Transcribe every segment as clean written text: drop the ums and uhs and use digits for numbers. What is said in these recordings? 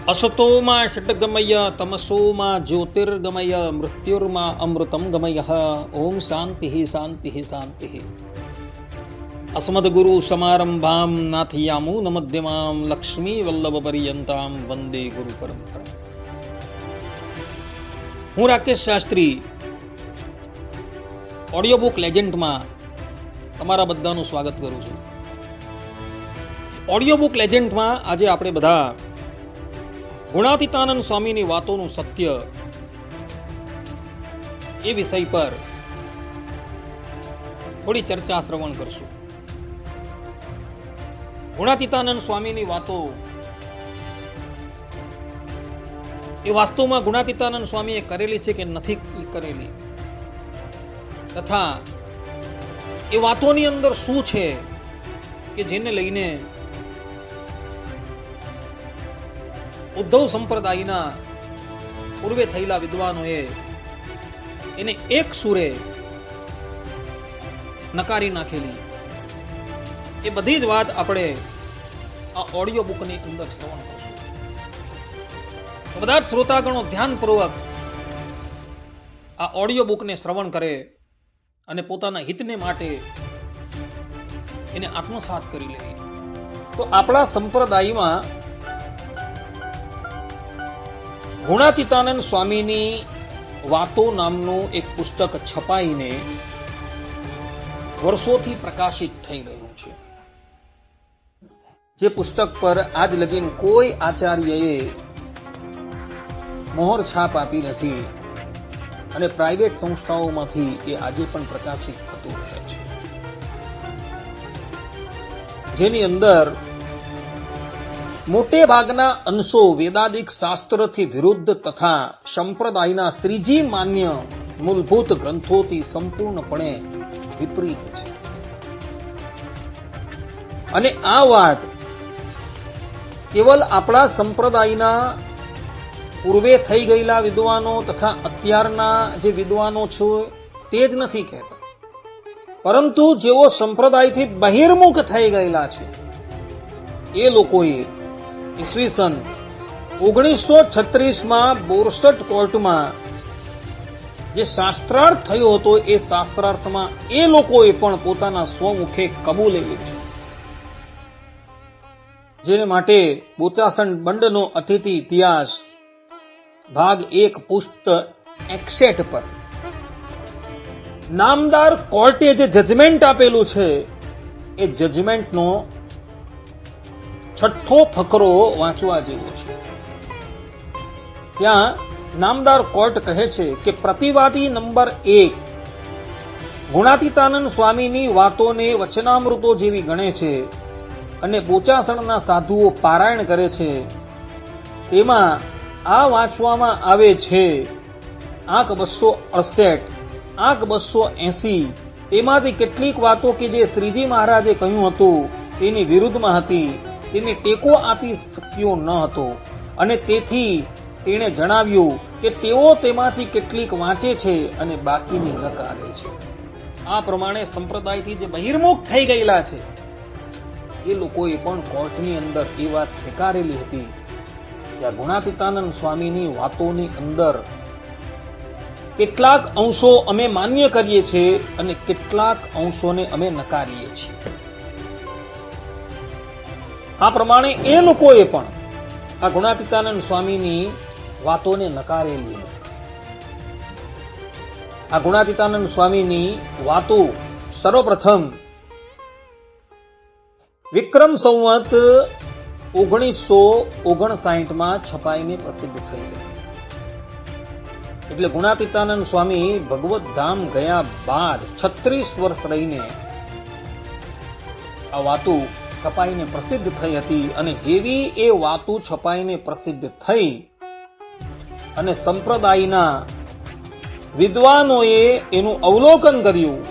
असतोमा षड्गमय तमसोमा ज्योतिर्गमय मृत्युर्मा अमृतं गमय। ओम शांति शांति शांति। अस्मद्गुरु समारंभां नाथयामून मध्यमां लक्ष्मी वल्लभ पर्यंतां वंदे गुरु परंपरा। હું રાકેશ શાસ્ત્રી ઓડિયો બુક લેજેન્ડમાં તમારા બધાનું સ્વાગત કરું છું। ઓડિયો બુક લેજેન્ડમાં આજે આપણે બધા ગુણાતીતાનંદ સ્વામીની વાતોનું સત્ય એ વિષય પર થોડી ચર્ચા શ્રવણ કરશું। ગુણાતીતાનંદ સ્વામીની વાતો એ વાસ્તવમાં ગુણાતીતાનંદ સ્વામીએ કરેલી છે કે નથી કરેલી, તથા એ વાતોની અંદર શું છે કે જેને લઈને ઉદ્ધવ સંપ્રદાયના પૂર્વે થયેલા વિદ્વાનોએ એને એક સુરે નકારી નાખેલી, એ બધી જ વાત આપણે આ ઓડિયો બુકની અંદર શ્રવણ કરશું। બધા જ શ્રોતાગણો ધ્યાનપૂર્વક આ ઓડિયો બુકને શ્રવણ કરે અને પોતાના હિતને માટે એને આત્મસાત કરી લે। તો આપણા સંપ્રદાયમાં ગુણાતીતાનંદ સ્વામીની વાતો નામનું એક પુસ્તક છપાઈને વર્ષોથી પ્રકાશિત થઈ રહ્યું છે। જે પુસ્તક પર આજ લગીન કોઈ આચાર્યએ મોહર છાપ આપી નથી અને પ્રાઇવેટ સંસ્થાઓમાંથી એ આજે પણ પ્રકાશિત થતું રહે છે, જેની અંદર મોટે ભાગના અંશો વેદાદિક શાસ્ત્રથી વિરુદ્ધ તથા સંપ્રદાયના શ્રીજી માન્ય મૂળભૂત ગ્રંથોથી સંપૂર્ણપણે વિપરીત છે। અને આ વાત કેવલ આપણા સંપ્રદાયના પૂર્વે થઈ ગયેલા વિદ્વાનો તથા અત્યારના જે વિદ્વાનો છે તે જ નથી કહેતા, પરંતુ જેઓ સંપ્રદાયથી બહિર્મુખ થઈ ગયેલા છે એ લોકોએ ઈસવીસન 1936માં બોરસદ કોર્ટમાં જે શાસ્ત્રાર્થ થયો હતો એ શાસ્ત્રાર્થમાં એ લોકોએ પણ પોતાના સ્વમુખે કબૂલેલું છે, જેને માટે બોચાસણ બંડનો અતિથિ ઇતિહાસ ભાગ 1 પુસ્ત 61 પર નામદાર કોર્ટે જે જજમેન્ટ આપેલું છે એ જજમેન્ટનો છઠ્ઠો ફકરો વાંચવા જેવો છે। ત્યાં નામદાર કોર્ટ કહે છે કે પ્રતિવાદી નંબર 1 ગુણાતીતાનંદ સ્વામીની વાતોને વચનામૃતો જેવી ગણે છે અને બોચાસણના સાધુઓ પારાયણ કરે છે, તેમાં આ વાંચવામાં આવે છે આંક 268, આંક 280, તેમાંથી કેટલીક વાતો કે જે શ્રીજી મહારાજે કહ્યું હતું તેની વિરુદ્ધમાં હતી, તેને ટેકો આપી શક્યો ન હતો અને તેથી તેણે જણાવ્યું કે તેઓ તેમાંથી કેટલીક વાંચે છે અને બાકીની નકારે છે। આ પ્રમાણે સંપ્રદાયથી જે બહિર્મુખ થઈ ગયેલા છે એ લોકોએ પણ કોર્ટની અંદર એ વાત સ્વીકારેલી હતી કે ગુણાતીતાનંદ સ્વામીની વાતોની અંદર કેટલાક અંશો અમે માન્ય કરીએ છીએ અને કેટલાક અંશોને અમે નકારીએ છીએ। આ પ્રમાણે એ લોકોએ પણ આ ગુણાતીતાનંદ સ્વામીની વાતોને નકારેલી હતી। આ ગુણાતીતાનંદ સ્વામીની વાતો સર્વપ્રથમ વિક્રમ સંવત 1959માં છપાઈને પ્રસિદ્ધ થઈ ગઈ। એટલે ગુણાતીતાનંદ સ્વામી ભગવત ધામ ગયા બાદ 36 વર્ષ રહીને આ વાતો છપાઈને પ્રસિદ્ધ થઈ હતી અને જેવી એ વાતો છપાઈને પ્રસિદ્ધ થઈ અને સંપ્રદાયના વિદ્વાનોએ એનું અવલોકન કર્યું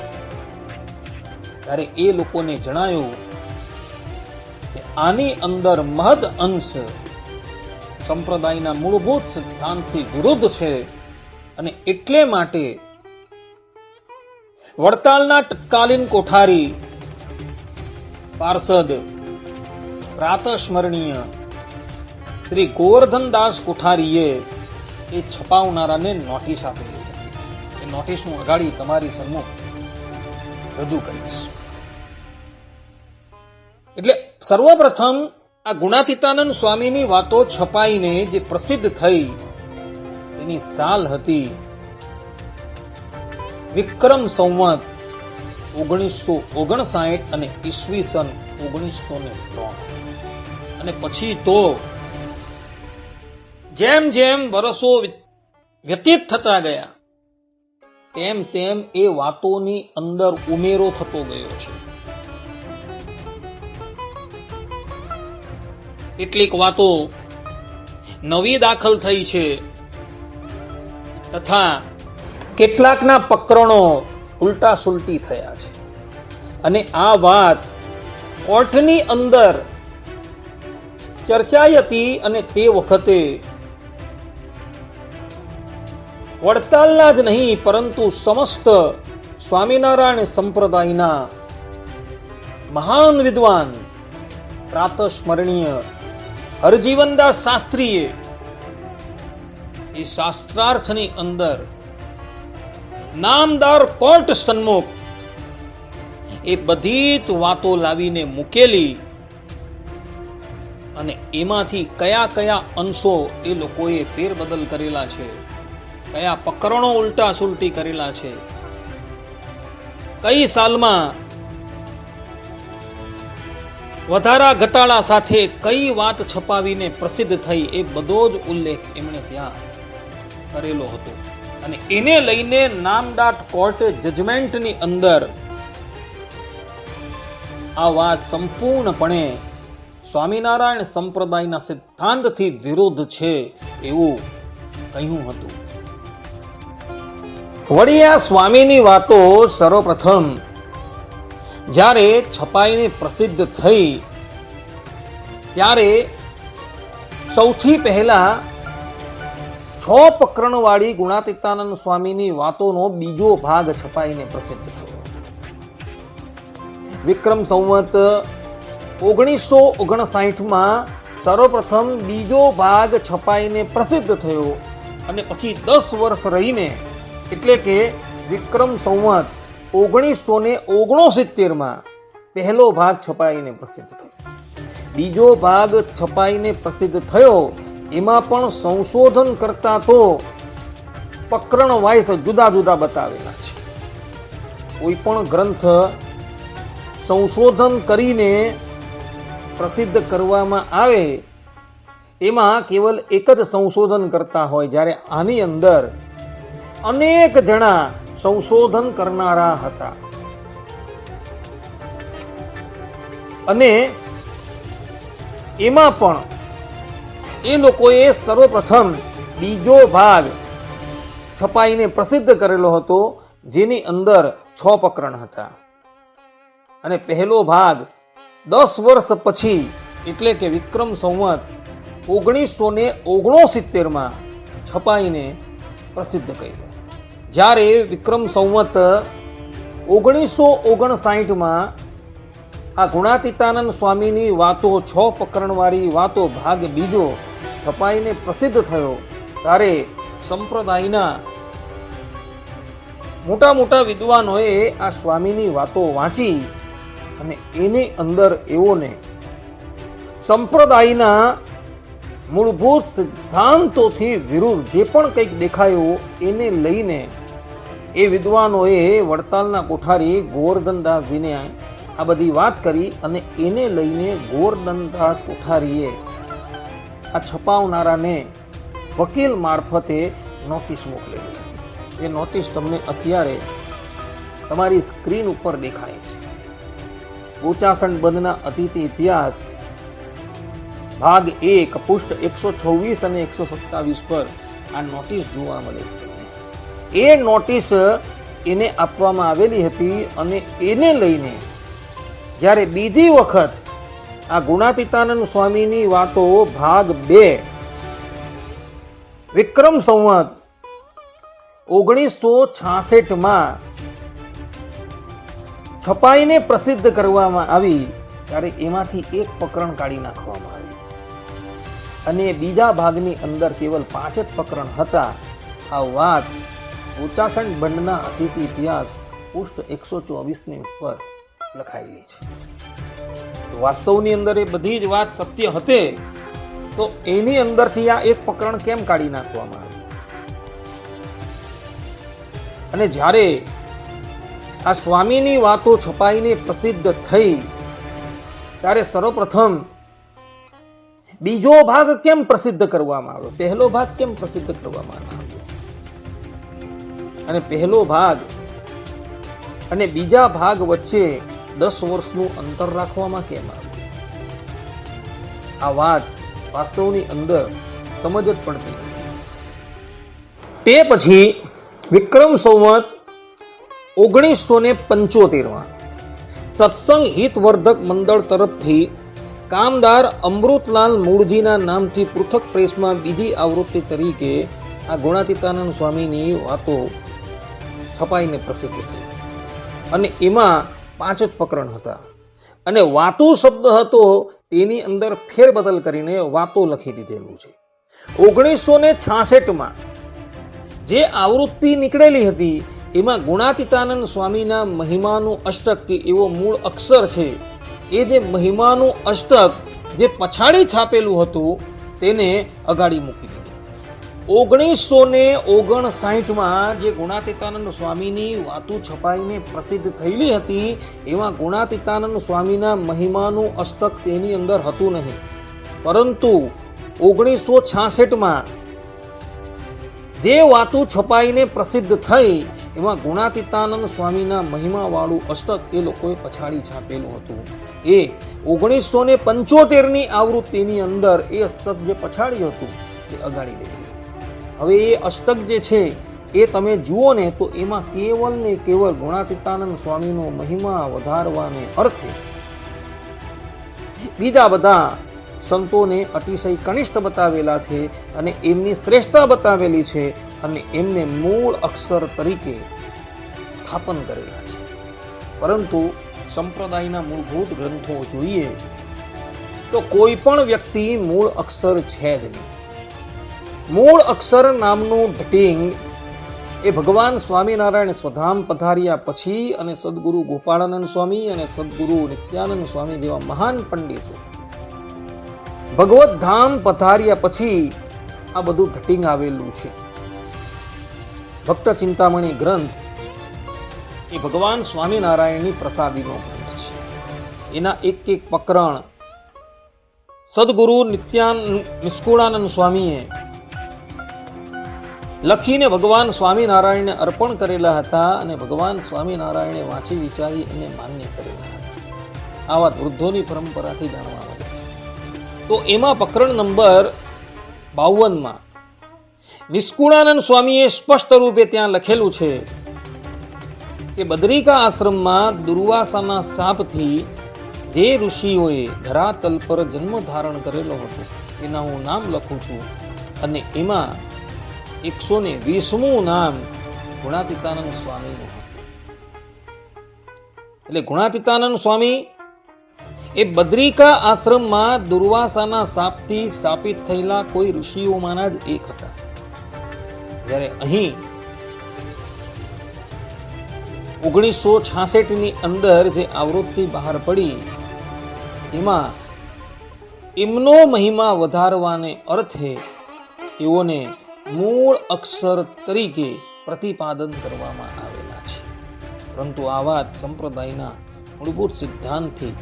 ત્યારે એ લોકોને જણાયું કે આની અંદર મહદ અંશ સંપ્રદાયના મૂળભૂત સિદ્ધાંતથી વિરુદ્ધ છે અને એટલે માટે વડતાલના તત્કાલીન કોઠારી પાર્ષદ પ્રાતઃસ્મરણીય શ્રી ગોવર્ધનદાસ કોઠારીએ એ છપાવનારાને નોટિસ આપેલી હતી. એ નોટિસ હું અગાડી તમારી સન્મુખ રજૂ કરીશ. એટલે સર્વપ્રથમ આ ગુણાતીતાનંદ સ્વામીની વાતો છપાઈને જે પ્રસિદ્ધ થઈ એની સાલ હતી વિક્રમ સંવત 1959 અને ઈસવીસન 1903. અને પછી તો જેમ જેમ વર્ષો વ્યતીત થતા ગયા તેમ તેમ એ વાતોની અંદર ઉમેરો થતો ગયો છે. કેટલીક વાતો નવી દાખલ થઈ છે તથા કેટલાકના પ્રકરણો ઉલટા સુલટી થયા છે. અને આ વાત કોર્ટની અંદર ચર્ચાઈ હતી અને તે વખતે વડતાલના જ નહીં પરંતુ સમસ્ત સ્વામિનારાયણ સંપ્રદાયના મહાન વિદ્વાન પ્રાતસ્મરણીય હરજીવનદાસ શાસ્ત્રીએ એ શાસ્ત્રાર્થની અંદર નામદાર કોર્ટ સન્મુખ એ બધી જ વાતો લાવીને મૂકેલી અને એમાંથી કયા કયા અંશો એ લોકોએ ફેરબદલ કરેલા છે, કયા પ્રકરણો ઉલટા સુલટી કરેલા છે, કઈ સાલમાં વધારા ઘટાડા સાથે કઈ વાત છપાવીને પ્રસિદ્ધ થઈ એ બધો જ ઉલ્લેખ એમણે ત્યાં કરેલો હતો. અને એને લઈને નામદાર કોર્ટે જજમેન્ટની અંદર આ વાત સંપૂર્ણપણે સ્વામિનારાયણ સંપ્રદાયના સિદ્ધાંતથી વિરુદ્ધ છે એવું કહ્યું હતું. વળી આ સ્વામીની વાતો સર્વપ્રથમ જ્યારે છપાઈને પ્રસિદ્ધ થઈ ત્યારે સૌથી પહેલા 6 પ્રકરણવાળી ગુણાતીતાનંદ સ્વામીની વાતોનો બીજો ભાગ છપાઈને પ્રસિદ્ધ થયો. વિક્રમ સંવત 1959 સર્વપ્રથમ બીજો ભાગ છપાઈને પ્રસિદ્ધ થયો અને પછી 10 વર્ષ રહીને એટલે કે વિક્રમ સંવત 1969 પહેલો ભાગ છપાઈને પ્રસિદ્ધ થયો. બીજો ભાગ છપાઈને પ્રસિદ્ધ થયો એમાં પણ સંશોધન કરતા તો પ્રકરણ વાઇઝ જુદા જુદા બતાવેલા છે. કોઈ પણ ગ્રંથ સંશોધન કરીને પ્રસિદ્ધ કરવામાં આવે એમાં કેવલ એક જ સંશોધન કરતા હોય, જ્યારે આની અંદર અનેક જણા સંશોધન કરનારા હતા. અને એમાં પણ એ લોકોએ સર્વપ્રથમ બીજો ભાગ છપાઈને પ્રસિદ્ધ કરેલો હતો જેની અંદર 6 પ્રકરણ હતા. અને પહેલો ભાગ 10 વર્ષ પછી એટલે કે વિક્રમ સંવત 1969 છપાઈને પ્રસિદ્ધ કર્યો. જ્યારે વિક્રમ સંવત 1959 આ ગુણાતીતાનંદ સ્વામીની વાતો 6 પ્રકરણવાળી વાતો ભાગ બીજો છપાઈને પ્રસિદ્ધ થયો ત્યારે સંપ્રદાયના મોટા મોટા વિદ્વાનોએ આ સ્વામીની વાતો વાંચી અને એની અંદર એઓને સંપ્રદાયના મૂળભૂત સિદ્ધાંતોથી વિરુદ્ધ જે પણ કંઈક દેખાયું એને લઈને એ વિદ્વાનોએ વડતાલના કોઠારી ગોવર્ધનદાસજીને આ બધી વાત કરી અને એને લઈને ગોવર્ધનદાસ કોઠારીએ આ છપાવનારાને વકીલ મારફતે નોટિસ મોકલેલી. એ નોટિસ તમને અત્યારે તમારી સ્ક્રીન ઉપર દેખાય છે. બોચાસણ બંધના અતિથિ ઇતિહાસ ભાગ 1 પૃષ્ઠ 126 અને 127 પર આ નોટિસ જોવા મળે છે. એ નોટિસ એને આપવામાં આવેલી હતી અને એને લઈને જ્યારે બીજી વખત આ ગુણાતીતાનંદ સ્વામીની વાતો ભાગ 2 વિક્રમ સંવત 1966 છપાઈને પ્રસિદ્ધ કરવામાં આવી ત્યારે એમાંથી એક પ્રકરણ કાઢી નાખવામાં આવ્યું. અને બીજા ભાગની અંદર કેવલ 5 જ પ્રકરણ હતા. આ વાત ઉચ્ચાસન બંડના અતિથિ ઇતિહાસ પૃષ્ઠ 124 ની ઉપર લખાયેલી છે. વાસ્તવની અંદર એ બધી જ વાત સત્ય હતે તો એની અંદરથી આ એક પ્રકરણ કેમ કાઢી નાખવામાં આવ્યું? અને જ્યારે આ સ્વામીની વાતો છપાઈને પ્રસિદ્ધ થઈ ત્યારે સર્વપ્રથમ બીજો ભાગ કેમ પ્રસિદ્ધ કરવામાં આવ્યો? પહેલો ભાગ કેમ પ્રસિદ્ધ કરવામાં આવ્યો? અને પહેલો ભાગ અને બીજા ભાગ વચ્ચે 10 વર્ષનું અંતર રાખવામાં કેમ આવ્યું? આ વાત વાસ્તવની અંદર સમજ જ પડતી નથી. તે પછી વિક્રમ સંવત 1975 સત્સંગ હિતવર્ધક મંડળ તરફથી કામદાર અમૃતલાલ મૂળજીના નામથી પૃથક પ્રેસમાં બીજી આવૃત્તિ તરીકે આ ગુણાતીતાનંદ સ્વામીની વાતો છપાઈને પ્રસિદ્ધ થઈ. અને એમાં 5 જ પ્રકરણ હતા. અને વાતો શબ્દ હતો તેની અંદર ફેરબદલ કરીને વાતો લખી દીધેલું છે. 1966 જે આવૃત્તિ નીકળેલી હતી એમાં ગુણાતીતાનંદ સ્વામીના મહિમાનું અષ્ટક કે એવો મૂળ અક્ષર છે. એ જે મહિમાનું અષ્ટક જે પછાડી છાપેલું હતું તેને અગાડી મૂકી દીધું. 1959 જે ગુણાતીતાનંદ સ્વામીની વાતો છપાઈને પ્રસિદ્ધ થયેલી હતી એમાં ગુણાતીતાનંદ સ્વામીના મહિમાનું અષ્ટક તેની અંદર હતું નહીં. પરંતુ 1966 જે વાતો છપાઈને પ્રસિદ્ધ થઈ એમાં ગુણાતીતાનંદ સ્વામીના મહિમા વાળું અષ્ટક એ લોકોએ પછાડી છાપેલું હતું. એ 1975 આવૃત્તિની અંદર એ અષ્ટક જે પછાડ્યું હતું એ અગાડી દે. હવે એ અષ્ટક જે છે એ તમે જુઓ ને તો એમાં કેવલ ને કેવલ ગુણાતીતાનંદ સ્વામીનો મહિમા વધારવાને અર્થે બીજા બધા સંતોને અતિશય કનિષ્ઠ બતાવેલા છે અને એમની શ્રેષ્ઠતા બતાવેલી છે અને એમને મૂળ અક્ષર તરીકે સ્થાપન કરેલા છે. પરંતુ સંપ્રદાયના મૂળભૂત ગ્રંથો જોઈએ તો કોઈ પણ વ્યક્તિ મૂળ અક્ષર છે જ નહીં. મૂળ અક્ષર નામનું ડટિંગ એ ભગવાન સ્વામિનારાયણ સ્વધામ પધાર્યા પછી અને સદગુરુ ગોપાળાનંદ સ્વામી અને સદગુરુ નિત્યાનંદ સ્વામી જેવા મહાન પંડિતો ભગવત ધામ પધાર્યા પછી આ બધું ઘટિંગ આવેલું છે. ભક્ત ચિંતામણી ગ્રંથ એ ભગવાન સ્વામિનારાયણની પ્રસાદીનો ગ્રંથ છે. એના એક એક પ્રકરણ સદગુરુ નિષ્કુળાનંદ સ્વામીએ લખીને ભગવાન સ્વામિનારાયણને અર્પણ કરેલા હતા અને ભગવાન સ્વામિનારાયણે વાંચી વિચારી એને માન્ય કરેલા હતા. આ વાત વૃદ્ધોની પરંપરાથી જાણવા મળે છે. તો એમાં પ્રકરણ નંબર 52 નિષ્કુળાનંદ સ્વામીએ સ્પષ્ટ રૂપે ત્યાં લખેલું છે કે બદ્રિકા આશ્રમમાં દુર્વાસાના શાપથી જે ઋષિઓએ ધરાતલ પર જન્મ ધારણ કરેલો હતો એના હું નામ લખું છું. અને એમાં 120મું નામ ગુણાતીતાનંદ સ્વામીનું હતું. એટલે ગુણાતીતાનંદ સ્વામી એ બદ્રિકા આશ્રમમાં દુર્વાસાના શાપથી શાપિત થયેલા કોઈ ઋષિઓમાંના જ એક હતા. જ્યારે અહીં 1966 ની અંદર જે આવૃત્તિ બહાર પડી એમાં એમનો મહિમા વધારવાને અર્થે તેઓને મૂળ અક્ષર તરીકે પ્રતિપાદન કરવામાં આવેલા છે. પરંતુ આ વાત સંપ્રદાયના મૂળભૂત સિદ્ધાંતથી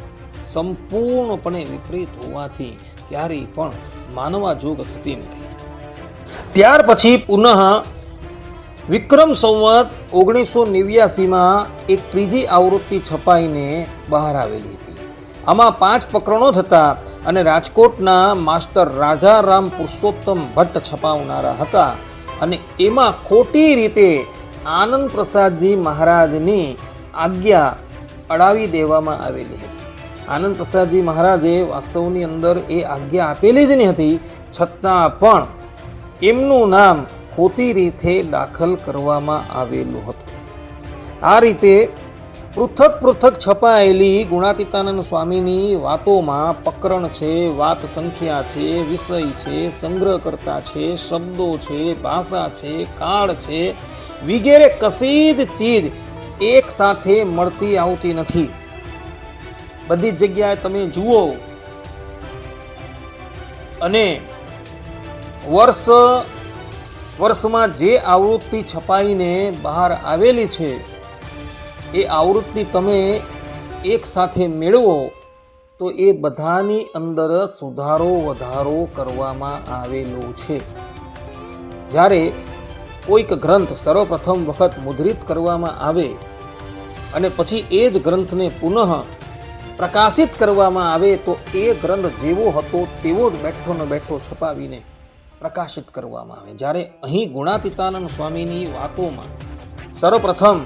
સંપૂર્ણપણે વિપરીત હોવાથી ક્યારેય પણ માનવા જોગ થતી નથી. ત્યાર પછી પુનઃ વિક્રમ સંવત 1989 એક ત્રીજી આવૃત્તિ છપાઈને બહાર આવેલી હતી. આમાં 5 પ્રકરણો હતા અને રાજકોટના માસ્ટર રાજારામ પુરુષોત્તમ ભટ્ટ છપાવનારા હતા. અને એમાં ખોટી રીતે આનંદ પ્રસાદજી મહારાજની આજ્ઞા અડાવી દેવામાં આવેલી હતી. આનંદ પ્રસાદજી મહારાજે વાસ્તવની અંદર એ આજ્ઞા આપેલી જ નહીં હતી, છતાં પણ એમનું નામ ખોટી રીતે દાખલ કરવામાં આવેલું હતું. આ રીતે પૃથક પૃથક છપાયેલી ગુણાતીતાનંદ સ્વામીની વાતોમાં પ્રકરણ છે, વાત સંખ્યા છે, વિષય છે, સંગ્રહકર્તા છે, શબ્દો છે, ભાષા છે, કાળ છે વગેરે કશી જ ચીજ એક સાથે મળતી આવતી નથી. બધી જગ્યાએ તમે જુઓ અને વર્ષમાં જે આવૃત્તિ છપાઈને બહાર આવેલી છે એ આવૃત્તિ તમે એક સાથે મેળવો તો એ બધાની અંદર સુધારો વધારો કરવામાં આવેલો છે. જ્યારે કોઈક ગ્રંથ સર્વપ્રથમ વખત મુદ્રિત કરવામાં આવે અને પછી એ જ ગ્રંથને પુનઃ પ્રકાશિત કરવામાં આવે તો એ ગ્રંથ જેવો હતો તેવો જ બેઠો ને બેઠો છપાવીને પ્રકાશિત કરવામાં આવે. જ્યારે અહીં ગુણાતીતાનંદ સ્વામીની વાતોમાં સર્વપ્રથમ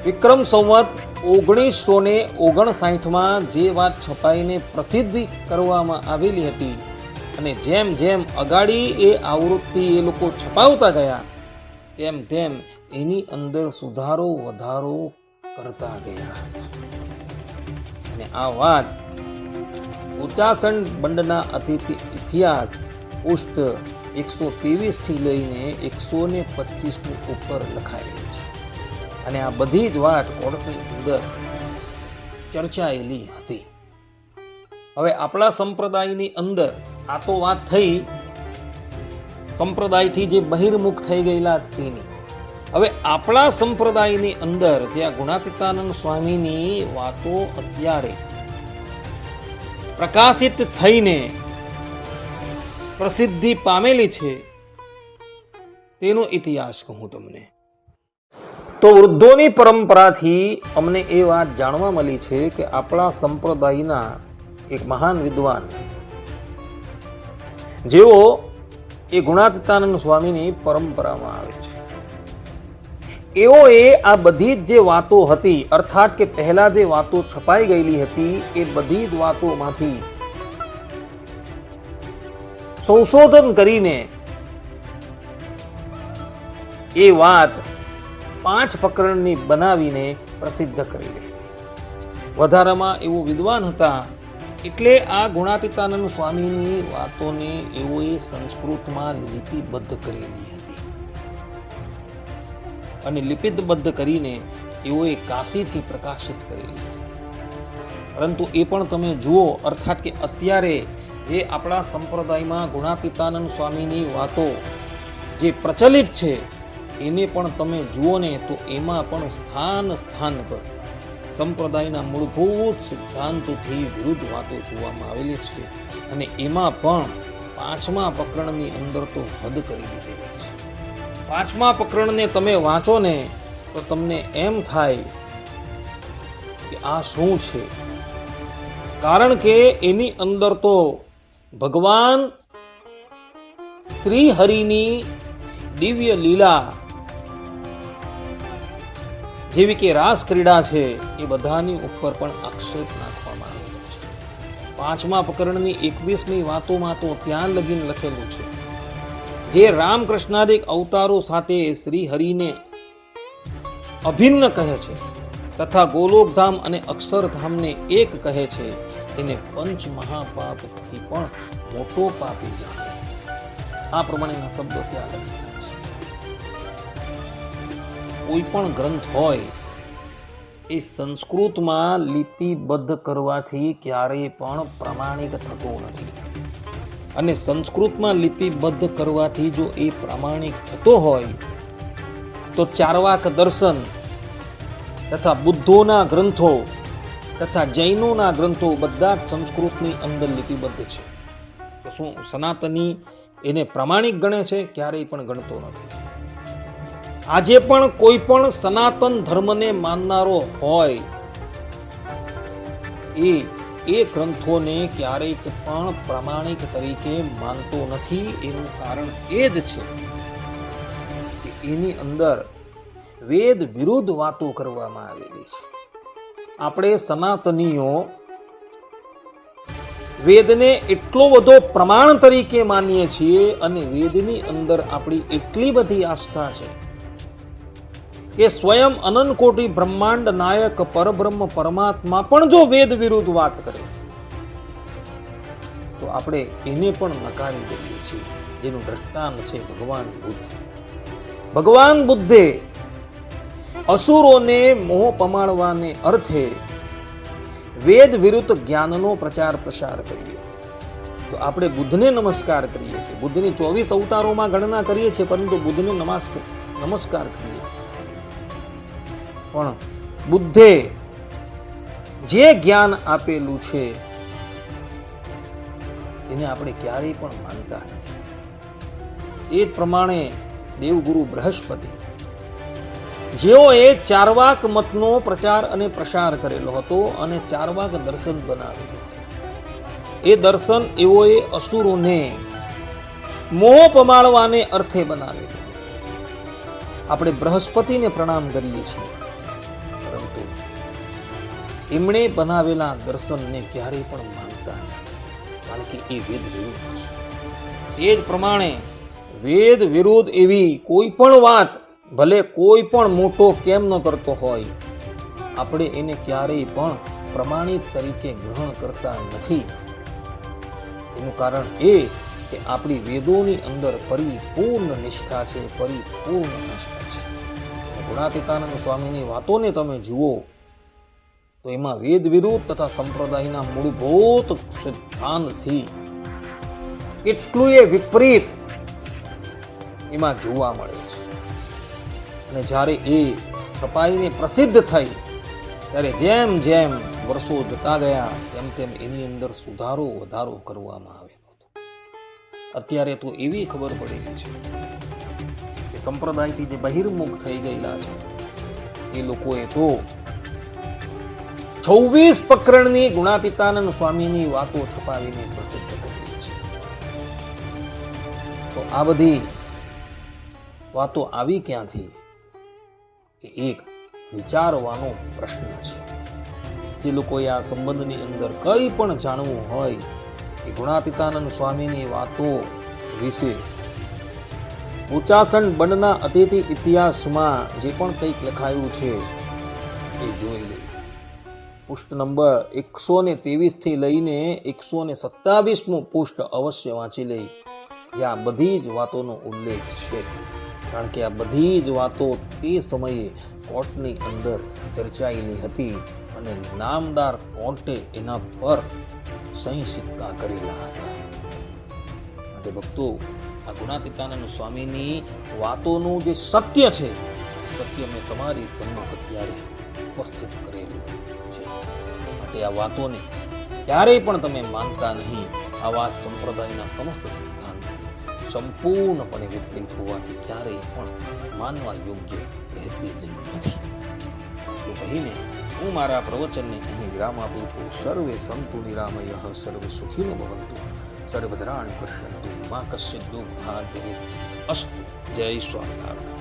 વિક્રમ સંવત 1959 જે વાત છપાઈને પ્રસિદ્ધિ કરવામાં આવેલી હતી અને જેમ જેમ અગાડી એ આવૃત્તિ એ લોકો છપાવતા ગયા તેમ તેમ એની અંદર સુધારો વધારો કરતા ગયા. અને આ વાત ઉચ્ચાસન બંડના અતિથિ ઇતિહાસ પુષ્ટ 123 થી લઈને 125 ઉપર લખાયેલી છે. અને આ બધી જ વાત કોર્ટની અંદર ચર્ચાયેલી હતી. હવે આપણા સંપ્રદાયની અંદર આ તો વાત થઈ સંપ્રદાયથી જે બહિર્મુખ થઈ ગયેલા તેની. હવે આપણા સંપ્રદાયની અંદર જે ગુણાતીતાનંદ સ્વામીની વાતો અત્યારે પ્રકાશિત થઈને પ્રસિદ્ધિ પામેલી છે તેનો ઇતિહાસ કહું તમને તો વૃદ્ધોની પરંપરાથી અમને એ વાત જાણવા મળી છે કે આપણા સંપ્રદાયના એક મહાન વિદ્વાન જેઓ એ ગુણાતીતાનંદ સ્વામીની પરંપરામાં આવે છે એઓએ આ બધી જ જે વાતો હતી અર્થાત કે પહેલા જે વાતો છપાઈ ગયેલી હતી એ બધી જ વાતોમાંથી સંશોધન કરીને એ વાત 5 પ્રકરણની બનાવીને પ્રસિદ્ધ કરેલી. વધારામાં એવો વિદ્વાન હતા એટલે આ ગુણાતીતાનંદ સ્વામીની વાતોને એઓએ સંસ્કૃતમાં લિપિબદ્ધ કરેલી હતી અને લિપિબદ્ધ કરીને એઓએ કાશીથી પ્રકાશિત કરેલી. પરંતુ એ પણ તમે જુઓ અર્થાત કે અત્યારે જે આપણા સંપ્રદાયમાં ગુણાતીતાનંદ સ્વામીની વાતો જે પ્રચલિત છે એને પણ તમે જુઓ ને તો એમાં પણ સ્થાન પર સંપ્રદાયના મૂળભૂત સિદ્ધાંતોથી વિરુદ્ધ વાતો જોવામાં આવેલી છે અને એમાં પણ 5મા પ્રકરણની અંદર તો હદ કરી દીધેલી છે. 5મા પ્રકરણને તમે વાંચો ને તો તમને એમ થાય કે આ શું છે, કારણ કે એની અંદર તો ભગવાન શ્રી હરિની દિવ્ય લીલા જેવી કે રાસ ક્રીડા છે એ બધાની ઉપર પણ આક્ષેપ નાખવામાં આવેલો છે. 5મા પ્રકરણની 21મી વાતોમાં તો ત્યાં લગીને લખેલું છે જે રામકૃષ્ણાદિક અવતારો સાથે શ્રી હરિને અભિન્ન કહે છે તથા ગોલોકધામ અને અક્ષરધામને એક કહે છે એને પંચ મહાપાપથી પણ મોટો પાપી જાણે. આ પ્રમાણેના શબ્દો ત્યાં લખેલા છે. કોઈ પણ ગ્રંથ હોય એ સંસ્કૃતમાં લિપિબદ્ધ કરવાથી ક્યારેય પણ પ્રમાણિક થતો નથી અને સંસ્કૃતમાં લિપિબદ્ધ કરવાથી જો એ પ્રામાણિક થતો હોય તો ચાર્વાક દર્શન તથા બુદ્ધોના ગ્રંથો તથા જૈનોના ગ્રંથો બધા જ સંસ્કૃતની અંદર લિપિબદ્ધ છે. તો શું સનાતની એને પ્રામાણિક ગણે છે? ક્યારેય પણ ગણતો નથી. આજે પણ કોઈ પણ સનાતન ધર્મને માનનારો હોય એ ગ્રંથોને ક્યારેય પણ પ્રામાણિક તરીકે માનતો નથી. એનું કારણ એ જ છે કે એની અંદર વેદ વિરુદ્ધ વાતો કરવામાં આવેલી છે. આપણે સનાતનીઓ વેદને એટલો બધો પ્રમાણ તરીકે માનીએ છીએ અને વેદની અંદર આપણી એટલી બધી આસ્થા છે કે સ્વયં અનંત કોટી બ્રહ્માંડ નાયક પરબ્રહ્મ પરમાત્મા પણ જો વેદ વિરુદ્ધ વાત કરે તો આપણે એને પણ નકારી દઈએ છીએ, જેનું દ્રષ્ટાંત છે ભગવાન બુદ્ધ. ભગવાન બુદ્ધે અસુરોને મોહ પમાડવાને અર્થે વેદ વિરુદ્ધ જ્ઞાનનો પ્રચાર પ્રસાર કર્યો. તો આપણે બુદ્ધને નમસ્કાર કરીએ છીએ, બુદ્ધની 24 અવતારોમાં ગણના કરીએ છીએ, પરંતુ બુદ્ધને નમસ્કાર કરીએ છીએ. પણ બુદ્ધે જે જ્ઞાન આપેલું છે એને આપણે ક્યારેય પણ માનતા નથી. એ જ પ્રમાણે દેવગુરુ બૃહસ્પતિ, જેઓએ ચાર્વાક મતનો પ્રચાર અને પ્રસાર કરેલો હતો અને ચાર્વાક દર્શન બનાવેલું, એ દર્શન એઓએ અસુરોને મોહ પમાડવાને અર્થે બનાવેલું. આપણે બૃહસ્પતિને પ્રણામ કરીએ છીએ, પરંતુ એમણે બનાવેલા દર્શનને ક્યારેય પણ માનતા નથી, કારણ કે એ વેદ વિરુદ્ધ છે. એ જ પ્રમાણે વેદ વિરુદ્ધ એવી કોઈ પણ વાત, ભલે કોઈ પણ મોટો કેમ ન કરતો હોય, આપણે એને ક્યારેય પણ પ્રમાણિત તરીકે ગ્રહણ કરતા નથી. એનું કારણ એ કે આપણી વેદોની અંદર પરિપૂર્ણ નિષ્ઠા છે, પરિપૂર્ણ નિષ્ઠા છે. ગુણાતીતાનંદ સ્વામીની વાતોને તમે જુઓ તો એમાં વેદ વિરુદ્ધ તથા સંપ્રદાયના મૂળભૂત સિદ્ધાંતથી કેટલું એ વિપરીત એમાં જોવા મળે છે. અને જ્યારે એ છપાઈને પ્રસિદ્ધ થઈ ત્યારે જેમ જેમ વર્ષો જતા ગયા તેમ તેમ એની અંદર સુધારો વધારો કરવામાં આવ્યો હતો. અત્યારે તો એવી ખબર પડેલી છે કે સંપ્રદાયથી જે બહિર્મુખ થઈ ગયેલા છે એ લોકોએ તો 26 પ્રકરણની ગુણાતીતાનંદ સ્વામીની વાતો છપાવીને પ્રસિદ્ધ કરી છે. તો આ બધી વાતો આવી ક્યાંથી? કે એક વિચારવાનો પ્રશ્ન છે. જે લોકોએ આ સંબંધની અંદર કંઈ પણ જાણવું હોય કે ગુણાતીતાનંદ સ્વામીની વાતો વિશે ઉચાસણ બંધના અતિથિ ઇતિહાસમાં જે પણ કંઈક લખાયું છે એ જોઈ લે. પૃષ્ઠ નંબર 123 થી લઈને 127મું પૃષ્ઠ અવશ્ય વાંચી લે. જ્યાં બધી જ વાતોનો ઉલ્લેખ છે, કારણ કે આ બધી જ વાતો તે સમયે કોર્ટની અંદર ચર્ચાયેલી હતી અને નામદાર કોર્ટે એના પર સહી સિક્કા કરેલા હતા. માટે ભક્તો, આ ગુણાતીતાનંદ સ્વામીની વાતોનું જે સત્ય છે, સત્ય મેં તમારી સન્મુખ અત્યારે ઉપસ્થિત કરેલું છે. માટે આ વાતોને ક્યારેય પણ તમે માનતા નહીં. આ વાત સંપ્રદાયના સમસ્ત સિદ્ધાંત સંપૂર્ણપણે વિપરીત હોવાથી ક્યારેય પણ માનવા યોગ્ય રહેતી જ નથી. તો કહીને હું મારા પ્રવચનને અહીં વિરામ આપું છું. સર્વે સંતુ નિરામયઃ, સર્વે સુખીનો ભવન્તુ, સર્વદ્રાણી પશ્યન્તુ, મા કશ્ચિદ દુઃખાય અસ્તુ. જય સ્વામિનારાયણ.